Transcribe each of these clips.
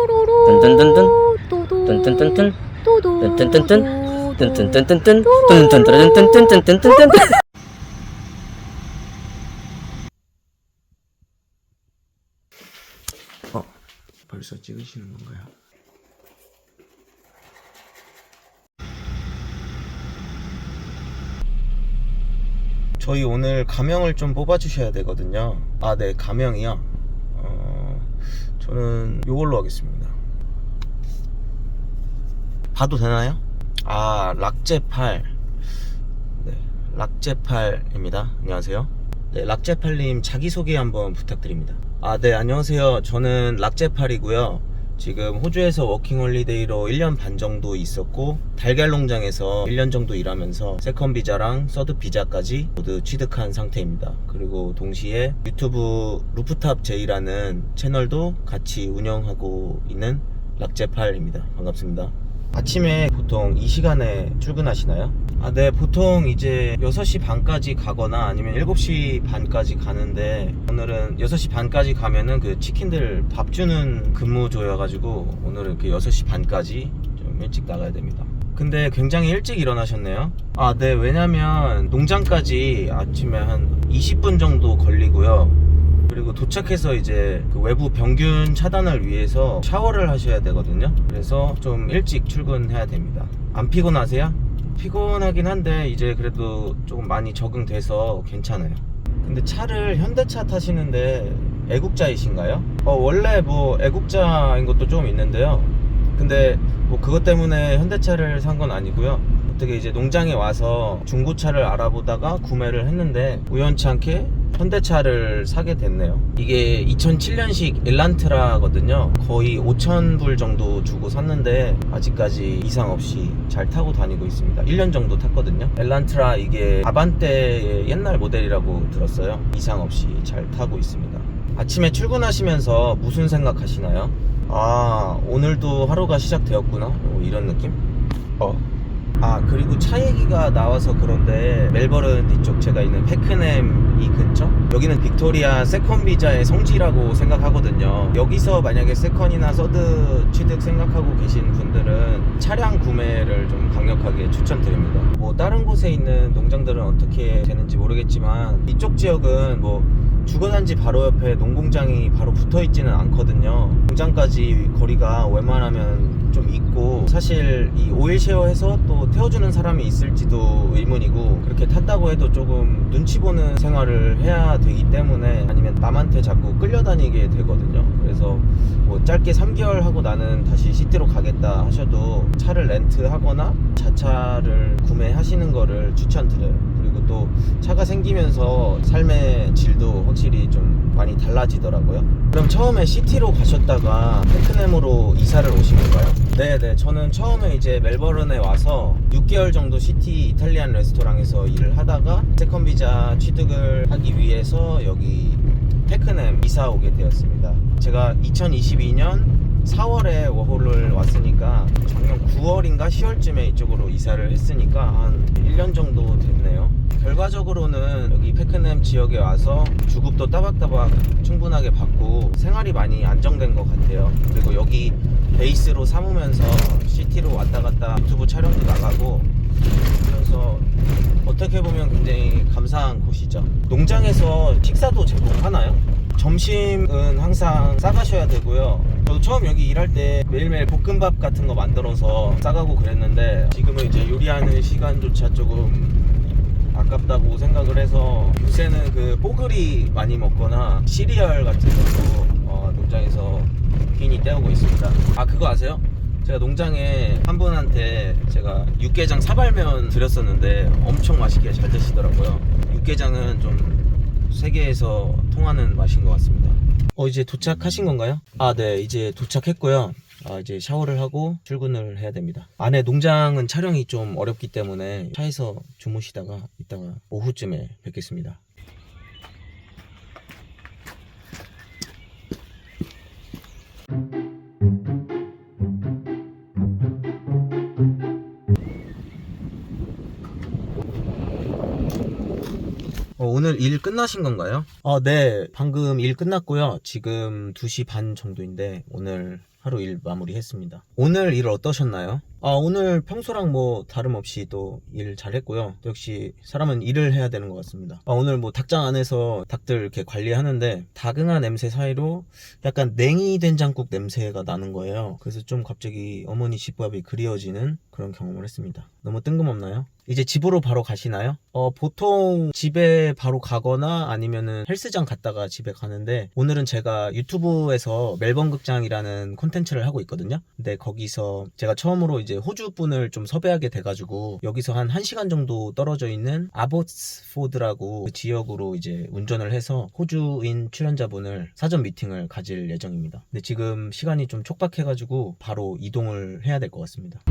뚠뚠뚠뚠 뚠뚠뚠뚠 뚠뚠뚠뚠 뚠뚠뚠뚠 뚠뚠뚠뚠뚠뚠뚠뚠. 벌써 찍으시는 건가요? 저희 오늘 가명을 좀 뽑아주셔야 되거든요. 아, 네, 가명이요. 저는 요걸로 하겠습니다. 봐도 되나요? 아, 락제팔. 네, 락제팔입니다. 안녕하세요. 네, 락제팔님 자기소개 한번 부탁드립니다. 아, 네, 안녕하세요. 저는 락제팔이고요. 지금 호주에서 워킹홀리데이로 1년 반 정도 있었고, 달걀농장에서 1년 정도 일하면서 세컨 비자랑 서드 비자까지 모두 취득한 상태입니다. 그리고 동시에 유튜브 루프탑 제이라는 채널도 같이 운영하고 있는 락제팔입니다. 반갑습니다. 아침에 보통 이 시간에 출근하시나요? 아, 네, 보통 이제 6시 반까지 가거나 아니면 7시 반까지 가는데, 오늘은 6시 반까지 가면은 그 치킨들 밥 주는 근무조여가지고 오늘은 그 6시 반까지 좀 일찍 나가야 됩니다. 근데 굉장히 일찍 일어나셨네요. 아, 네, 왜냐면 농장까지 아침에 한 20분 정도 걸리고요. 그리고 도착해서 이제 그 외부 병균 차단을 위해서 샤워를 하셔야 되거든요. 그래서 좀 일찍 출근해야 됩니다. 안 피곤하세요? 피곤하긴 한데 이제 그래도 조금 많이 적응돼서 괜찮아요. 근데 차를 현대차 타시는데 애국자이신가요? 원래 뭐 애국자인 것도 좀 있는데요. 근데 뭐 그것 때문에 현대차를 산 건 아니고요. 어떻게 이제 농장에 와서 중고차를 알아보다가 구매를 했는데 우연치 않게 현대차를 사게 됐네요. 이게 2007년식 엘란트라거든요. 거의 5,000불 정도 주고 샀는데 아직까지 이상 없이 잘 타고 다니고 있습니다. 1년 정도 탔거든요. 엘란트라 이게 아반떼의 옛날 모델이라고 들었어요. 이상 없이 잘 타고 있습니다. 아침에 출근하시면서 무슨 생각하시나요? 아, 오늘도 하루가 시작되었구나, 이런 느낌? 아, 그리고 차 얘기가 나와서 그런데 멜버른 이쪽 제가 있는 패크넴 이 근처? 여기는 빅토리아 세컨 비자의 성지라고 생각하거든요. 여기서 만약에 세컨이나 서드 취득 생각하고 계신 분들은 차량 구매를 좀 강력하게 추천드립니다. 뭐 다른 곳에 있는 농장들은 어떻게 되는지 모르겠지만 이쪽 지역은 뭐 주거단지 바로 옆에 농공장이 바로 붙어있지는 않거든요. 공장까지 거리가 웬만하면 좀 있고, 사실 이 오일 쉐어해서 또 태워주는 사람이 있을지도 의문이고, 그렇게 탔다고 해도 조금 눈치 보는 생활을 해야 되기 때문에, 아니면 남한테 자꾸 끌려다니게 되거든요. 그래서 뭐 짧게 3개월 하고 나는 다시 시티로 가겠다 하셔도 차를 렌트하거나 자차를 구매하시는 거를 추천드려요. 그리고 또 차가 생기면서 삶의 질도 확실히 좀 많이 달라지더라고요. 그럼 처음에 시티로 가셨다가 패크넴으로 이사를 오신 건가요? 네네, 저는 처음에 이제 멜버른에 와서 6개월 정도 시티 이탈리안 레스토랑에서 일을 하다가 세컨 비자 취득을 하기 위해서 여기 패크넴 이사 오게 되었습니다. 제가 2022년 4월에 워홀을 왔으니까 작년 9월인가 10월쯤에 이쪽으로 이사를 했으니까 한 1년 정도 됐네요. 결과적으로는 여기 패크넴 지역에 와서 주급도 따박따박 충분하게 받고 생활이 많이 안정된 것 같아요. 그리고 여기 베이스로 삼으면서 시티로 왔다 갔다 유튜브 촬영도 나가고, 그래서 어떻게 보면 굉장히 감사한 곳이죠. 농장에서 식사도 제공하나요? 점심은 항상 싸가셔야 되고요. 저도 처음 여기 일할 때 매일매일 볶음밥 같은 거 만들어서 싸가고 그랬는데, 지금은 이제 요리하는 시간조차 조금 아깝다고 생각을 해서 요새는 그 뽀글이 많이 먹거나 시리얼 같은 것도 농장에서 빈이 때우고 있습니다. 아, 그거 아세요? 제가 농장에 한 분한테 제가 육개장 사발면 드렸었는데 엄청 맛있게 잘 드시더라고요. 육개장은 좀 세계에서 통하는 맛인 것 같습니다. 이제 도착하신 건가요? 아, 네, 이제 도착했고요. 이제 샤워를 하고 출근을 해야 됩니다. 안에 농장은 촬영이 좀 어렵기 때문에 차에서 주무시다가 이따가 오후쯤에 뵙겠습니다. 오늘 일 끝나신 건가요? 네, 방금 일 끝났고요. 지금 2시 반 정도인데 오늘 하루 일 마무리했습니다. 오늘 일 어떠셨나요? 오늘 평소랑 뭐 다름없이 또 일 잘했고요. 역시 사람은 일을 해야 되는 것 같습니다. 오늘 뭐 닭장 안에서 닭들 이렇게 관리하는데 닭응아 냄새 사이로 약간 냉이 된장국 냄새가 나는 거예요. 그래서 좀 갑자기 어머니 집밥이 그리워지는 그런 경험을 했습니다. 너무 뜬금없나요? 이제 집으로 바로 가시나요? 보통 집에 바로 가거나 아니면은 헬스장 갔다가 집에 가는데, 오늘은 제가 유튜브에서 멜번 극장이라는 콘텐츠를 하고 있거든요. 근데 거기서 제가 처음으로 이제 호주 분을 좀 섭외하게 돼가지고 여기서 한 1시간 정도 떨어져 있는 아보츠포드라고 그 지역으로 이제 운전을 해서 호주인 출연자분을 사전 미팅을 가질 예정입니다. 근데 지금 시간이 좀 촉박해가지고 바로 이동을 해야 될 것 같습니다.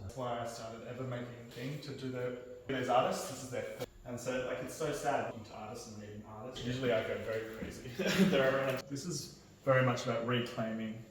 That's why I started ever making a thing to do those artists. This is their first. And so like it's so sad looking to artists and reading artists. Usually I go very crazy. They're around. This is very much about reclaiming.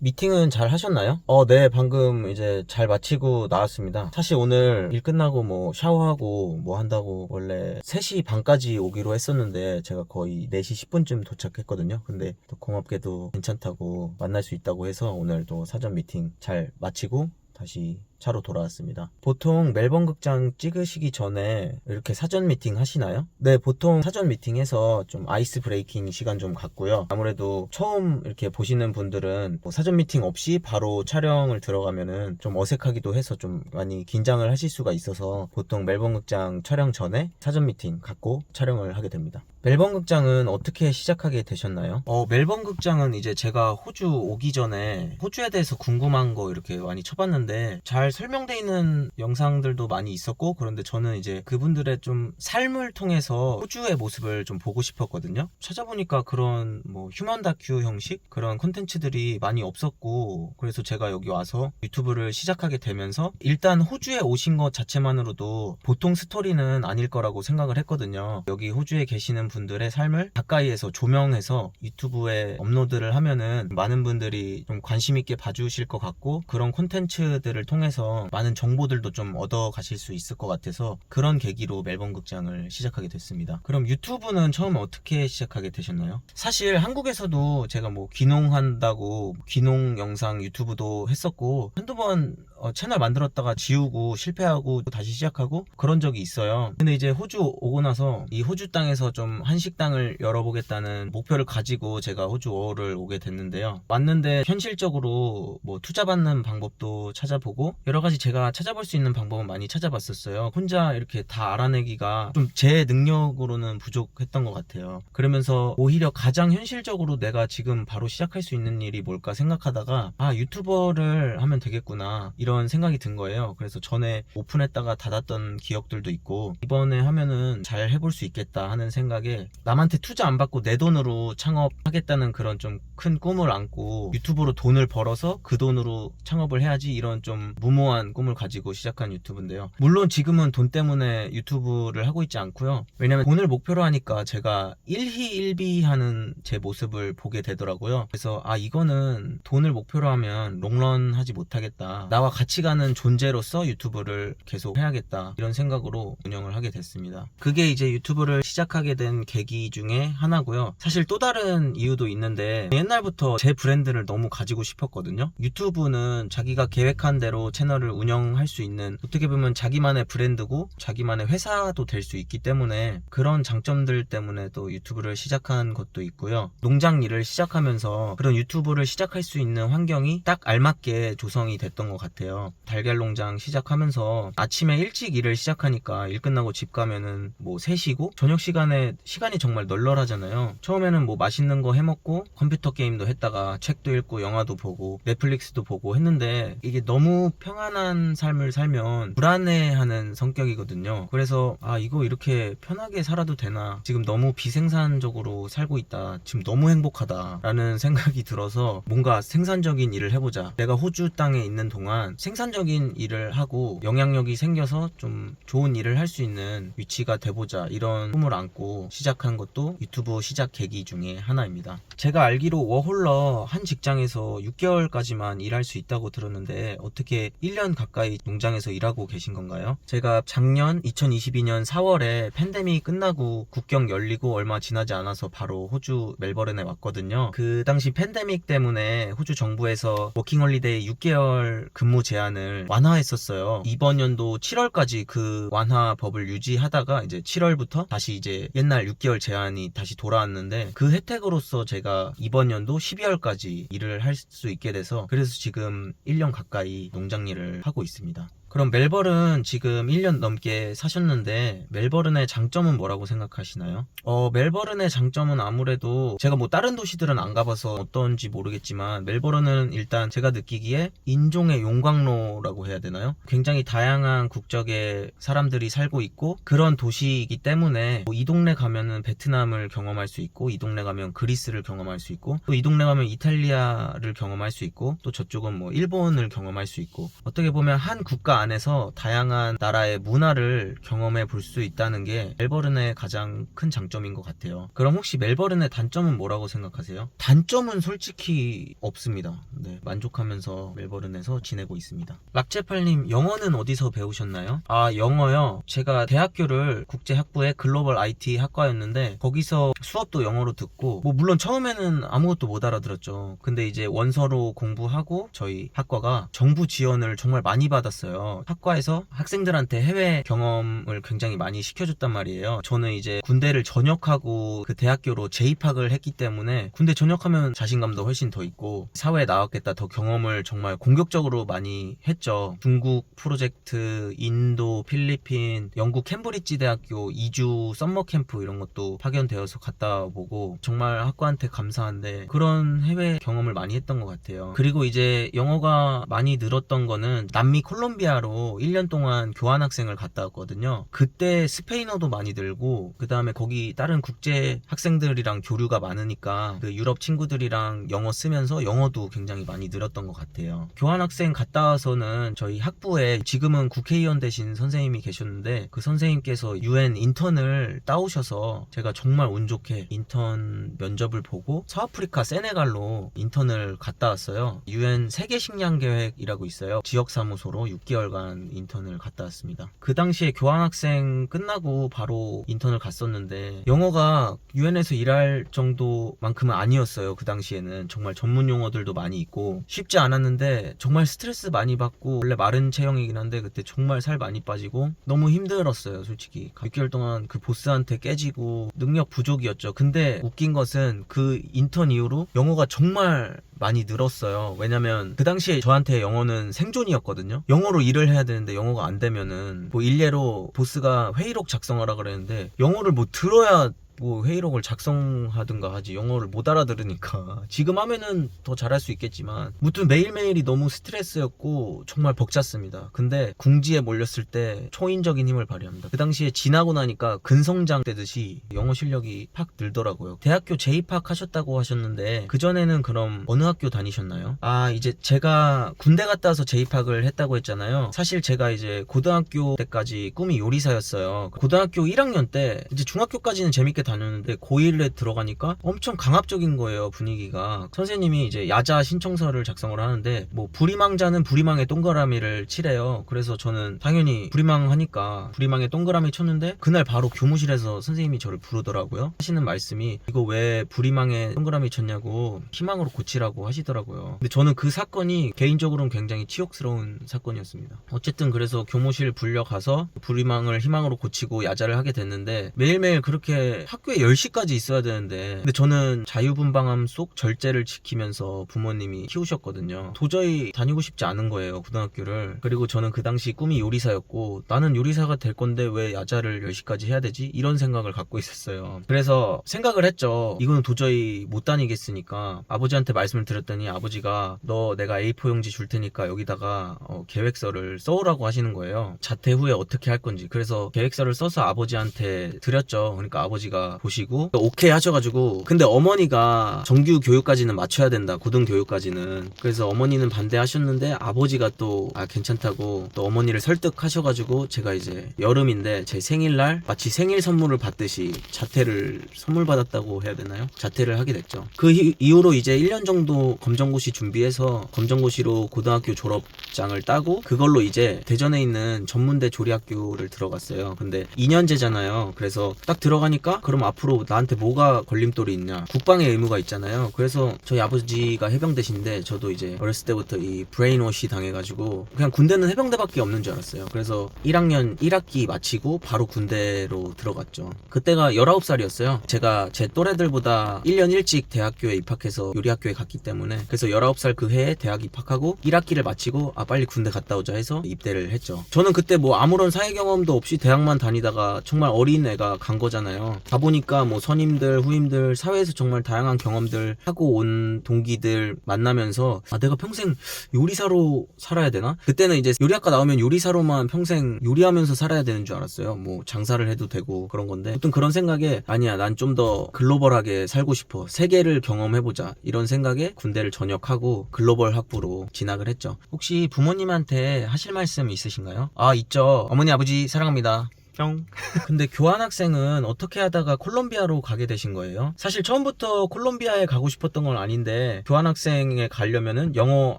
미팅은 잘 하셨나요? 네, 방금 이제 잘 마치고 나왔습니다. 사실 오늘 일 끝나고 뭐 샤워하고 뭐 한다고 원래 3시 반까지 오기로 했었는데 제가 거의 4시 10분쯤 도착했거든요. 근데 또 고맙게도 괜찮다고 만날 수 있다고 해서 오늘 또 사전 미팅 잘 마치고 다시 차로 돌아왔습니다. 보통 멜번 극장 찍으시기 전에 이렇게 사전 미팅 하시나요? 네, 보통 사전 미팅해서 좀 아이스 브레이킹 시간 좀 갖고요. 아무래도 처음 이렇게 보시는 분들은 뭐 사전 미팅 없이 바로 촬영을 들어가면은 좀 어색하기도 해서 좀 많이 긴장을 하실 수가 있어서 보통 멜번 극장 촬영 전에 사전 미팅 갖고 촬영을 하게 됩니다. 멜번 극장은 어떻게 시작하게 되셨나요? 멜번 극장은 이제 제가 호주 오기 전에 호주에 대해서 궁금한 거 이렇게 많이 쳐봤는데 잘 설명되어 있는 영상들도 많이 있었고, 그런데 저는 이제 그분들의 좀 삶을 통해서 호주의 모습을 좀 보고 싶었거든요. 찾아보니까 그런 뭐 휴먼 다큐 형식 그런 콘텐츠들이 많이 없었고, 그래서 제가 여기 와서 유튜브를 시작하게 되면서 일단 호주에 오신 것 자체만으로도 보통 스토리는 아닐 거라고 생각을 했거든요. 여기 호주에 계시는 분들의 삶을 가까이에서 조명해서 유튜브에 업로드를 하면은 많은 분들이 좀 관심 있게 봐주실 것 같고, 그런 콘텐츠들을 통해서 많은 정보들도 좀 얻어 가실 수 있을 것 같아서 그런 계기로 멜번 극장을 시작하게 됐습니다. 그럼 유튜브는 처음 어떻게 시작하게 되셨나요? 사실 한국에서도 제가 뭐 귀농한다고 귀농 영상 유튜브도 했었고, 한두 번 채널 만들었다가 지우고 실패하고 다시 시작하고 그런 적이 있어요. 근데 이제 호주 오고 나서 이 호주 땅에서 좀 한식당을 열어보겠다는 목표를 가지고 제가 호주 5월을 오게 됐는데요. 왔는데 현실적으로 뭐 투자받는 방법도 찾아보고 여러 가지 제가 찾아볼 수 있는 방법은 많이 찾아봤었어요. 혼자 이렇게 다 알아내기가 좀 제 능력으로는 부족했던 것 같아요. 그러면서 오히려 가장 현실적으로 내가 지금 바로 시작할 수 있는 일이 뭘까 생각하다가 유튜버를 하면 되겠구나 이런 생각이 든 거예요. 그래서 전에 오픈했다가 닫았던 기억들도 있고, 이번에 하면은 잘 해볼 수 있겠다 하는 생각에 남한테 투자 안 받고 내 돈으로 창업하겠다는 그런 좀 큰 꿈을 안고 유튜브로 돈을 벌어서 그 돈으로 창업을 해야지, 이런 좀 무모한 꿈을 가지고 시작한 유튜브인데요. 물론 지금은 돈 때문에 유튜브를 하고 있지 않고요. 왜냐면 돈을 목표로 하니까 제가 일희일비하는 제 모습을 보게 되더라고요. 그래서 이거는 돈을 목표로 하면 롱런 하지 못하겠다, 나와 같이 가는 존재로서 유튜브를 계속 해야겠다, 이런 생각으로 운영을 하게 됐습니다. 그게 이제 유튜브를 시작하게 된 계기 중에 하나고요. 사실 또 다른 이유도 있는데, 옛날부터 제 브랜드를 너무 가지고 싶었거든요. 유튜브는 자기가 계획한 대로 채널을 운영할 수 있는, 어떻게 보면 자기만의 브랜드고 자기만의 회사도 될 수 있기 때문에 그런 장점들 때문에 또 유튜브를 시작한 것도 있고요. 농장 일을 시작하면서 그런 유튜브를 시작할 수 있는 환경이 딱 알맞게 조성이 됐던 것 같아요. 달걀 농장 시작하면서 아침에 일찍 일을 시작하니까 일 끝나고 집 가면은 뭐 3시고, 저녁 시간에 시간이 정말 널널하잖아요. 처음에는 뭐 맛있는 거 해먹고 컴퓨터 게임도 했다가 책도 읽고 영화도 보고 넷플릭스도 보고 했는데, 이게 너무 평안한 삶을 살면 불안해하는 성격이거든요. 그래서 이거 이렇게 편하게 살아도 되나, 지금 너무 비생산적으로 살고 있다, 지금 너무 행복하다 라는 생각이 들어서 뭔가 생산적인 일을 해보자, 내가 호주 땅에 있는 동안 생산적인 일을 하고 영향력이 생겨서 좀 좋은 일을 할 수 있는 위치가 돼보자, 이런 꿈을 안고 시작한 것도 유튜브 시작 계기 중에 하나입니다. 제가 알기로 워홀러 한 직장에서 6개월까지만 일할 수 있다고 들었는데 어떻게 1년 가까이 농장에서 일하고 계신 건가요? 제가 작년 2022년 4월에 팬데믹 끝나고 국경 열리고 얼마 지나지 않아서 바로 호주 멜버른에 왔거든요. 그 당시 팬데믹 때문에 호주 정부에서 워킹홀리데이 6개월 근무 제한을 완화했었어요. 이번 연도 7월까지 그 완화법을 유지하다가 이제 7월부터 다시 이제 옛날 6개월 제한이 다시 돌아왔는데 그 혜택으로서 제가 이번 연도 12월까지 일을 할 수 있게 돼서 그래서 지금 1년 가까이 농장 일을 하고 있습니다. 그럼 멜버른 지금 1년 넘게 사셨는데 멜버른의 장점은 뭐라고 생각하시나요? 멜버른의 장점은 아무래도 제가 뭐 다른 도시들은 안 가봐서 어떤지 모르겠지만 멜버른은 일단 제가 느끼기에 인종의 용광로라고 해야 되나요? 굉장히 다양한 국적의 사람들이 살고 있고 그런 도시이기 때문에 뭐 이 동네 가면은 베트남을 경험할 수 있고 이 동네 가면 그리스를 경험할 수 있고 또 이 동네 가면 이탈리아를 경험할 수 있고 또 저쪽은 뭐 일본을 경험할 수 있고 어떻게 보면 한 국가 안에서 다양한 나라의 문화를 경험해 볼 수 있다는 게 멜버른의 가장 큰 장점인 것 같아요. 그럼 혹시 멜버른의 단점은 뭐라고 생각하세요? 단점은 솔직히 없습니다. 네, 만족하면서 멜버른에서 지내고 있습니다. 락제팔님, 영어는 어디서 배우셨나요? 영어요? 제가 대학교를 국제학부의 글로벌 IT 학과였는데 거기서 수업도 영어로 듣고 뭐 물론 처음에는 아무것도 못 알아들었죠. 근데 이제 원서로 공부하고 저희 학과가 정부 지원을 정말 많이 받았어요. 학과에서 학생들한테 해외 경험을 굉장히 많이 시켜줬단 말이에요. 저는 이제 군대를 전역하고 그 대학교로 재입학을 했기 때문에 군대 전역하면 자신감도 훨씬 더 있고 사회에 나왔겠다 더 경험을 정말 공격적으로 많이 했죠. 중국 프로젝트, 인도, 필리핀, 영국 캠브리지 대학교 2주 썸머 캠프 이런 것도 파견되어서 갔다 보고 정말 학과한테 감사한데 그런 해외 경험을 많이 했던 것 같아요. 그리고 이제 영어가 많이 늘었던 거는 남미 콜롬비아로 1년 동안 교환학생을 갔다 왔거든요. 그때 스페인어도 많이 늘고 그 다음에 거기 다른 국제 학생들이랑 교류가 많으니까 그 유럽 친구들이랑 영어 쓰면서 영어도 굉장히 많이 늘었던 것 같아요. 교환학생 갔다 와서는 저희 학부에 지금은 국회의원 되신 선생님이 계셨는데 그 선생님께서 UN 인턴을 따오셔서 제가 정말 운 좋게 인턴 면접을 보고 서아프리카 세네갈로 인턴을 갔다 왔어요. UN 세계 식량 계획이라고 있어요. 지역사무소로 6개월간 인턴을 갔다 왔습니다. 그 당시에 교환학생 끝나고 바로 인턴을 갔었는데 영어가 UN에서 일할 정도만큼은 아니었어요. 그 당시에는 정말 전문 용어들도 많이 있고 쉽지 않았는데 정말 스트레스 많이 받고 원래 마른 체형이긴 한데 그때 정말 살 많이 빠지고 너무 힘들었어요. 솔직히 6개월 동안 그 보스한테 깨지고 능력 부족이었죠. 근데 웃긴 것은 그 인턴 이후로 영어가 정말 많이 늘었어요. 왜냐면 그 당시에 저한테 영어는 생존이었거든요. 영어로 일을 해야 되는데 영어가 안 되면은 뭐 일례로 보스가 회의록 작성하라 그랬는데 영어를 뭐 들어야 뭐 회의록을 작성하든가 하지 영어를 못 알아들으니까 지금 하면은 더 잘할 수 있겠지만 무튼 매일매일이 너무 스트레스였고 정말 벅찼습니다. 근데 궁지에 몰렸을 때 초인적인 힘을 발휘합니다. 그 당시에 지나고 나니까 근성장 되듯이 영어 실력이 팍 늘더라고요. 대학교 재입학하셨다고 하셨는데 그전에는 그럼 어느 학교 다니셨나요? 이제 제가 군대 갔다 와서 재입학을 했다고 했잖아요. 사실 제가 이제 고등학교 때까지 꿈이 요리사였어요. 고등학교 1학년 때 이제 중학교까지는 재밌게 다녔는데 고1에 들어가니까 엄청 강압적인 거예요. 분위기가. 선생님이 이제 야자 신청서를 작성을 하는데 뭐 불희망자는 불희망의 동그라미를 치래요. 그래서 저는 당연히 불희망하니까 불희망의 동그라미 쳤는데 그날 바로 교무실에서 선생님이 저를 부르더라고요. 하시는 말씀이 이거 왜 불희망의 동그라미 쳤냐고 희망으로 고치라고 하시더라고요. 근데 저는 그 사건이 개인적으로는 굉장히 치욕스러운 사건이었습니다. 어쨌든 그래서 교무실 불려가서 불희망을 희망으로 고치고 야자를 하게 됐는데 매일매일 그렇게 학교에 10시까지 있어야 되는데 근데 저는 자유분방함 속 절제를 지키면서 부모님이 키우셨거든요. 도저히 다니고 싶지 않은 거예요. 고등학교를. 그리고 저는 그 당시 꿈이 요리사였고 나는 요리사가 될 건데 왜 야자를 10시까지 해야 되지? 이런 생각을 갖고 있었어요. 그래서 생각을 했죠. 이거는 도저히 못 다니겠으니까 아버지한테 말씀을 드렸더니 아버지가 너 내가 A4 용지 줄 테니까 여기다가 계획서를 써오라고 하시는 거예요. 자퇴 후에 어떻게 할 건지. 그래서 계획서를 써서 아버지한테 드렸죠. 그러니까 아버지가 아버지가 보시고 오케이 하셔가지고, 근데 어머니가 정규 교육까지는 맞춰야 된다, 고등 교육까지는. 그래서 어머니는 반대하셨는데 아버지가 또 괜찮다고 또 어머니를 설득하셔가지고 제가 이제 여름인데 제 생일날 마치 생일 선물을 받듯이 자퇴를 선물 받았다고 해야 되나요? 자퇴를 하게 됐죠. 그 이후로 이제 1년 정도 검정고시 준비해서 검정고시로 고등학교 졸업장을 따고 그걸로 이제 대전에 있는 전문대 조리학교를 들어갔어요. 근데 2년제잖아요. 그래서 딱 들어가니까 그럼 앞으로 나한테 뭐가 걸림돌이 있냐, 국방의 의무가 있잖아요. 그래서 저희 아버지가 해병대신데 저도 이제 어렸을 때부터 이 브레인워시 당해가지고 그냥 군대는 해병대밖에 없는 줄 알았어요. 그래서 1학년 1학기 마치고 바로 군대로 들어갔죠. 그때가 19살이었어요. 제가 제 또래들보다 1년 일찍 대학교에 입학해서 요리학교에 갔기 때문에, 그래서 19살 그 해에 대학 입학하고 1학기를 마치고 빨리 군대 갔다 오자 해서 입대를 했죠. 저는 그때 뭐 아무런 사회 경험도 없이 대학만 다니다가 정말 어린 애가 간 거잖아요. 가보니까 뭐 선임들, 후임들, 사회에서 정말 다양한 경험들 하고 온 동기들 만나면서 내가 평생 요리사로 살아야 되나? 그때는 이제 요리학과 나오면 요리사로만 평생 요리하면서 살아야 되는 줄 알았어요. 뭐 장사를 해도 되고 그런 건데, 어떤 그런 생각에 아니야, 난 좀 더 글로벌하게 살고 싶어, 세계를 경험해보자, 이런 생각에 군대를 전역하고 글로벌 학부로 진학을 했죠. 혹시 부모님한테 하실 말씀 있으신가요? 있죠. 어머니 아버지 사랑합니다. 뿅. 근데 교환학생은 어떻게 하다가 콜롬비아로 가게 되신 거예요? 사실 처음부터 콜롬비아에 가고 싶었던 건 아닌데 교환학생에 가려면은 영어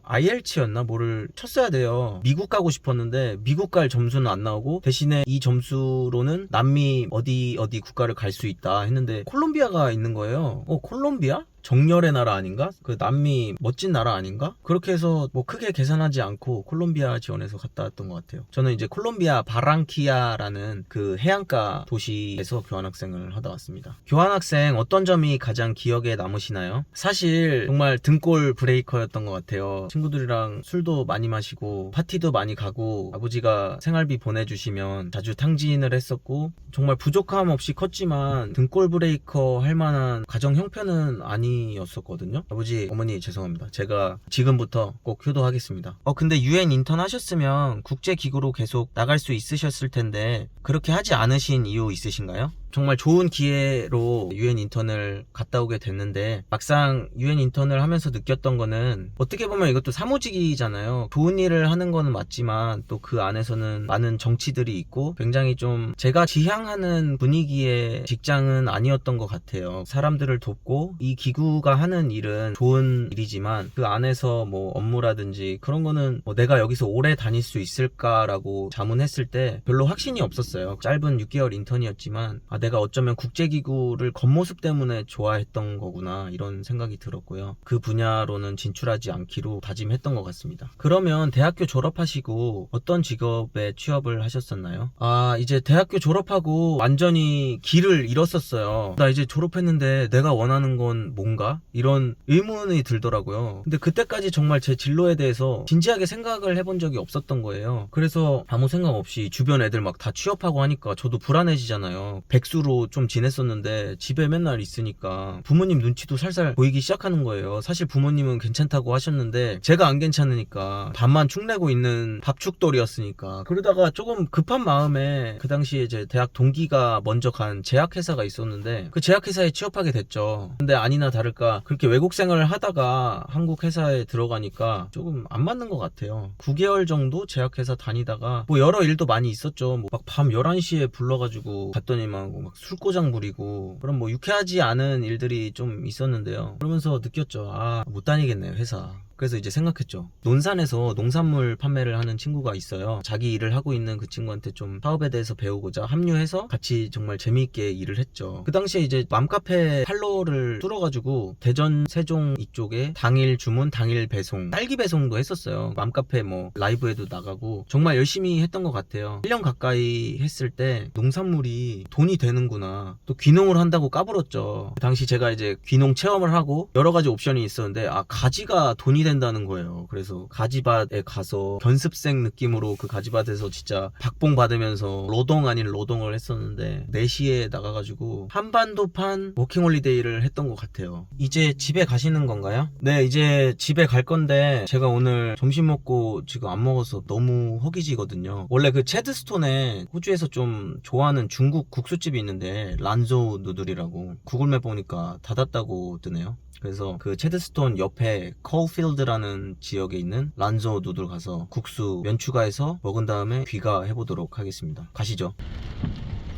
IELTS였나 뭐를 쳤어야 돼요. 미국 가고 싶었는데 미국 갈 점수는 안 나오고 대신에 이 점수로는 남미 어디 국가를 갈 수 있다 했는데 콜롬비아가 있는 거예요. 콜롬비아? 정열의 나라 아닌가? 그 남미 멋진 나라 아닌가? 그렇게 해서 뭐 크게 계산하지 않고 콜롬비아 지원해서 갔다 왔던 것 같아요. 저는 이제 콜롬비아 바랑키아라는 그 해안가 도시에서 교환학생을 하다 왔습니다. 교환학생 어떤 점이 가장 기억에 남으시나요? 사실 정말 등골 브레이커였던 것 같아요. 친구들이랑 술도 많이 마시고 파티도 많이 가고 아버지가 생활비 보내주시면 자주 탕진을 했었고 정말 부족함 없이 컸지만 등골 브레이커 할 만한 가정 형편은 아니었었거든요. 아버지, 어머니 죄송합니다. 제가 지금부터 꼭 효도하겠습니다. 근데 UN 인턴 하셨으면 국제기구로 계속 나갈 수 있으셨을 텐데 그렇게 하지 않으신 이유 있으신가요? 정말 좋은 기회로 UN 인턴을 갔다 오게 됐는데 막상 UN 인턴을 하면서 느꼈던 거는 어떻게 보면 이것도 사무직이잖아요. 좋은 일을 하는 거는 맞지만 또 그 안에서는 많은 정치들이 있고 굉장히 좀 제가 지향하는 분위기의 직장은 아니었던 것 같아요. 사람들을 돕고 이 기구가 하는 일은 좋은 일이지만 그 안에서 뭐 업무라든지 그런 거는 뭐 내가 여기서 오래 다닐 수 있을까라고 자문했을 때 별로 확신이 없었어요. 짧은 6개월 인턴이었지만 내가 어쩌면 국제기구를 겉모습 때문에 좋아했던 거구나 이런 생각이 들었고요. 그 분야로는 진출하지 않기로 다짐했던 것 같습니다. 그러면 대학교 졸업하시고 어떤 직업에 취업을 하셨었나요? 이제 대학교 졸업하고 완전히 길을 잃었었어요. 나 이제 졸업했는데 내가 원하는 건 뭔가? 이런 의문이 들더라고요. 근데 그때까지 정말 제 진로에 대해서 진지하게 생각을 해본 적이 없었던 거예요. 그래서 아무 생각 없이 주변 애들 막 다 취업하고 하니까 저도 불안해지잖아요. 백수로 좀 지냈었는데 집에 맨날 있으니까 부모님 눈치도 살살 보이기 시작하는 거예요. 사실 부모님은 괜찮다고 하셨는데 제가 안 괜찮으니까 밥만 축내고 있는 밥축돌이었으니까. 그러다가 조금 급한 마음에 그 당시에 제 대학 동기가 먼저 간 제약회사가 있었는데 그 제약회사에 취업하게 됐죠. 근데 아니나 다를까 그렇게 외국 생활을 하다가 한국 회사에 들어가니까 조금 안 맞는 것 같아요. 9개월 정도 제약회사 다니다가 뭐 여러 일도 많이 있었죠. 뭐 막 밤 11시에 불러가지고 갔더니만 막 술고장 부리고 그런 뭐 유쾌하지 않은 일들이 좀 있었는데요. 그러면서 느꼈죠. 못 다니겠네요, 회사. 그래서 이제 생각했죠. 논산에서 농산물 판매를 하는 친구가 있어요. 자기 일을 하고 있는 그 친구한테 좀 사업에 대해서 배우고자 합류해서 같이 정말 재미있게 일을 했죠. 그 당시에 이제 맘카페 팔로를 뚫어가지고 대전, 세종 이쪽에 당일 주문, 당일 배송, 딸기 배송도 했었어요. 맘카페 뭐 라이브에도 나가고 정말 열심히 했던 것 같아요. 1년 가까이 했을 때 농산물이 돈이 되는구나. 또 귀농을 한다고 까불었죠. 그 당시 제가 이제 귀농 체험을 하고 여러 가지 옵션이 있었는데 가지가 돈이 된다는 거예요. 그래서 가지밭에 가서 견습생 느낌으로 그 가지밭에서 진짜 박봉 받으면서 노동 아닌 노동을 했었는데 4시에 나가가지고 한반도판 워킹홀리데이를 했던 것 같아요. 이제 집에 가시는 건가요? 네, 이제 집에 갈 건데 제가 오늘 점심 먹고 지금 안 먹어서 너무 허기지거든요. 원래 그 체드스톤에 호주에서 좀 좋아하는 중국 국수집이 있는데 란조 누들이라고 구글맵 보니까 닫았다고 뜨네요. 그래서 그 체드스톤 옆에 콜필드라는 지역에 있는 란조 누들 가서 국수 면 추가해서 먹은 다음에 귀가해보도록 하겠습니다. 가시죠.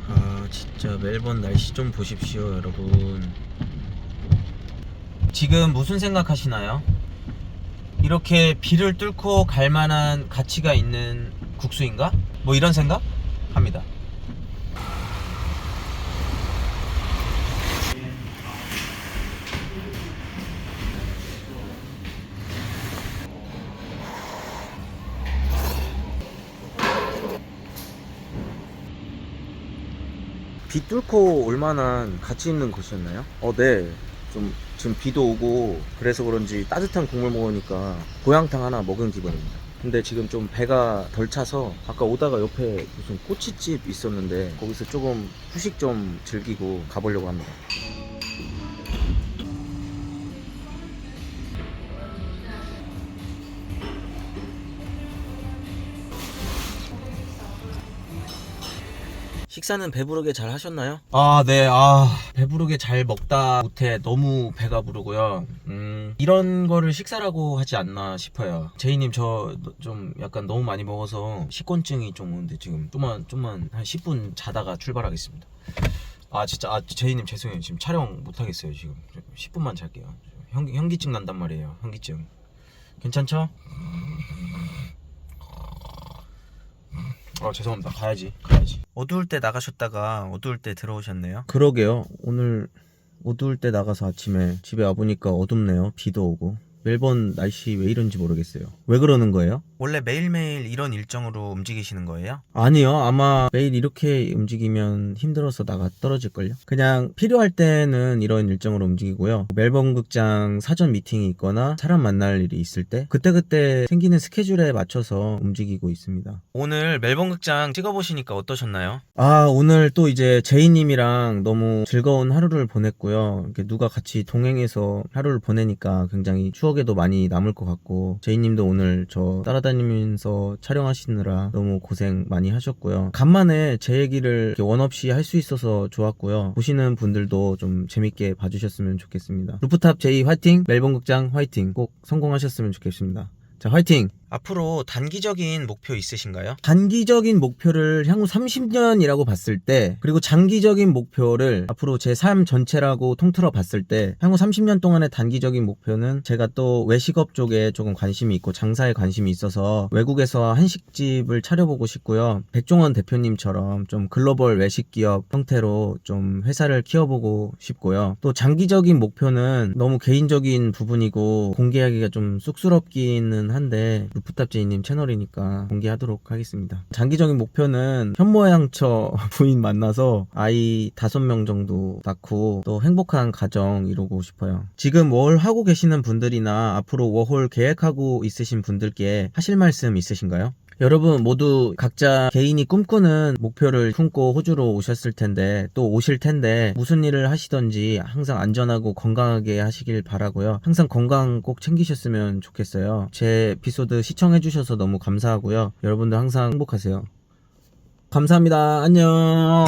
아 진짜 멜번 날씨 좀 보십시오 여러분. 지금 무슨 생각하시나요? 이렇게 비를 뚫고 갈 만한 가치가 있는 국수인가? 뭐 이런 생각? 합니다. 비 뚫고 올 만한 가치 있는 곳이었나요? 네. 좀 지금 비도 오고 그래서 그런지 따뜻한 국물 먹으니까 보양탕 하나 먹은 기분입니다. 근데 지금 좀 배가 덜 차서 아까 오다가 옆에 무슨 꼬치집 있었는데 거기서 조금 후식 좀 즐기고 가보려고 합니다. 식사는 배부르게 잘 하셨나요? 네. 배부르게 잘 먹다 못해 너무 배가 부르고요. 이런 거를 식사라고 하지 않나 싶어요. 제이님 저 좀 약간 너무 많이 먹어서 식곤증이 좀 오는데 지금 좀만 한 10분 자다가 출발하겠습니다. 진짜 제이님 죄송해요. 지금 촬영 못하겠어요. 지금 10분만 잘게요. 현기증 난단 말이에요. 현기증. 괜찮죠? 죄송합니다. 가야지. 어두울 때 나가셨다가 어두울 때 들어오셨네요. 그러게요. 오늘 어두울 때 나가서 아침에 집에 와보니까 어둡네요. 비도 오고. 멜번 날씨 왜 이런지 모르겠어요. 왜 그러는 거예요? 원래 매일매일 이런 일정으로 움직이시는 거예요? 아니요. 아마 매일 이렇게 움직이면 힘들어서 나가 떨어질걸요? 그냥 필요할 때는 이런 일정으로 움직이고요. 멜번 극장 사전 미팅이 있거나 사람 만날 일이 있을 때 그때그때 생기는 스케줄에 맞춰서 움직이고 있습니다. 오늘 멜번 극장 찍어보시니까 어떠셨나요? 오늘 또 이제 제이님이랑 너무 즐거운 하루를 보냈고요. 이렇게 누가 같이 동행해서 하루를 보내니까 굉장히 추억에도 많이 남을 것 같고 제이님도 오늘 저 따라다니면서 촬영하시느라 너무 고생 많이 하셨고요. 간만에 제 얘기를 원 없이 할 수 있어서 좋았고요. 보시는 분들도 좀 재밌게 봐주셨으면 좋겠습니다. 루프탑 제이 화이팅! 멜번 극장 화이팅! 꼭 성공하셨으면 좋겠습니다. 자, 화이팅! 앞으로 단기적인 목표 있으신가요? 단기적인 목표를 향후 30년이라고 봤을 때, 그리고 장기적인 목표를 앞으로 제 삶 전체라고 통틀어 봤을 때, 향후 30년 동안의 단기적인 목표는 제가 또 외식업 쪽에 조금 관심이 있고 장사에 관심이 있어서 외국에서 한식집을 차려보고 싶고요. 백종원 대표님처럼 좀 글로벌 외식기업 형태로 좀 회사를 키워보고 싶고요. 또 장기적인 목표는 너무 개인적인 부분이고 공개하기가 좀 쑥스럽기는 한데 루프탑 제이님 채널이니까 공개하도록 하겠습니다. 장기적인 목표는 현모양처 부인 만나서 아이 5명 정도 낳고 또 행복한 가정 이루고 싶어요. 지금 월 하고 계시는 분들이나 앞으로 워홀 계획하고 있으신 분들께 하실 말씀 있으신가요? 여러분 모두 각자 개인이 꿈꾸는 목표를 품고 호주로 오셨을 텐데 또 오실 텐데 무슨 일을 하시던지 항상 안전하고 건강하게 하시길 바라고요. 항상 건강 꼭 챙기셨으면 좋겠어요. 제 에피소드 시청해주셔서 너무 감사하고요. 여러분들 항상 행복하세요. 감사합니다. 안녕.